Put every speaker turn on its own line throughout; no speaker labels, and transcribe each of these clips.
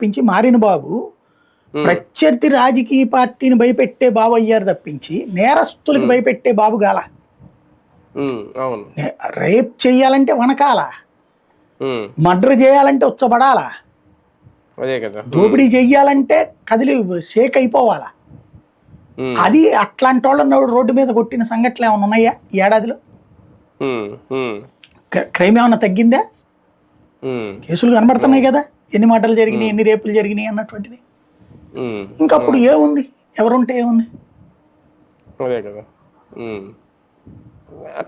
తప్పించి మారిన బాబు ప్రత్యర్థి రాజకీయ పార్టీని భయపెట్టే బాబు అయ్యారు తప్పించి నేరస్తులకి భయపెట్టే బాబు గాల. రేప్ చెయ్యాలంటే వనకాల, మర్డర్ చేయాలంటే ఉచ్చబడాలా, దోపిడీ చెయ్యాలంటే కదిలి షేక్ అయిపోవాలా. అది అట్లాంటి వాళ్ళు రోడ్డు మీద కొట్టిన సంఘటనలు ఏమైనా ఉన్నాయా ఈ ఏడాదిలో? క్రైమ్ ఏమన్నా తగ్గిందా? కేసులు కనబడుతున్నాయి కదా, ఎన్ని మర్డర్లు జరిగినాయి, ఎన్ని రేపులు జరిగినాయి అన్నటువంటిది. ఇంకప్పుడు ఏముంది, ఎవరుంటే ఏముంది?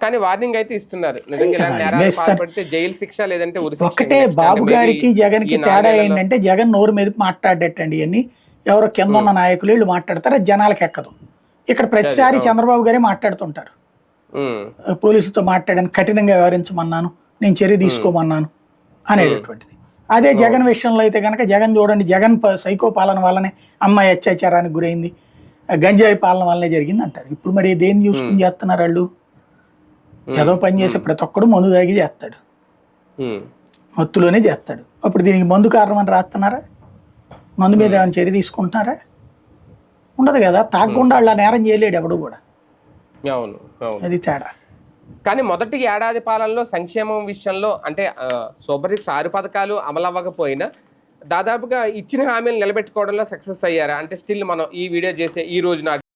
కానీ వార్నింగ్ అయితే ఇస్తున్నారు. జైలు శిక్ష లేదంటే
ఒకటే బాబు గారికి జగన్ కి తేడా ఏంటంటే, జగన్ నోరు మీద మాట్లాడేటండి అని ఎవరో కింద ఉన్న నాయకులు వీళ్ళు మాట్లాడతారు, అది జనాలకు ఎక్కదు. ఇక్కడ ప్రతిసారి చంద్రబాబు గారే మాట్లాడుతుంటారు, పోలీసులతో మాట్లాడాను, కఠినంగా వ్యవహరించమన్నాను, నేను చర్య తీసుకోమన్నాను అనేటటువంటిది. అదే జగన్ విషయంలో అయితే కనుక జగన్ చూడండి, జగన్ సైకో పాలన వల్లనే అమ్మాయి అత్యాచారానికి గురైంది, గంజాయి పాలన వల్లనే జరిగింది అంటారు. ఇప్పుడు మరి దేన్ని చూసుకుని చేస్తున్నారు వాళ్ళు? ఏదో పని చేసే ప్రతి ఒక్కడు మందు తాగి చేస్తాడు, మత్తులోనే చేస్తాడు. అప్పుడు దీనికి మందు కారణం అని రాస్తున్నారా? మందు మీద ఏమైనా చర్య తీసుకుంటున్నారా? ఉండదు కదా. తాగకుండా వాళ్ళ నేరం చేయలేడు ఎవడు కూడా. అది తేడా.
కానీ మొదటి ఏడాది పాలనలో సంక్షేమం విషయంలో అంటే సూపర్ 6 పథకాలు అమలు అవ్వకపోయినా దాదాపుగా ఇచ్చిన హామీలు నిలబెట్టుకోవడంలో సక్సెస్ అయ్యారా? అంటే స్టిల్ మనం ఈ వీడియో చేసే ఈ రోజు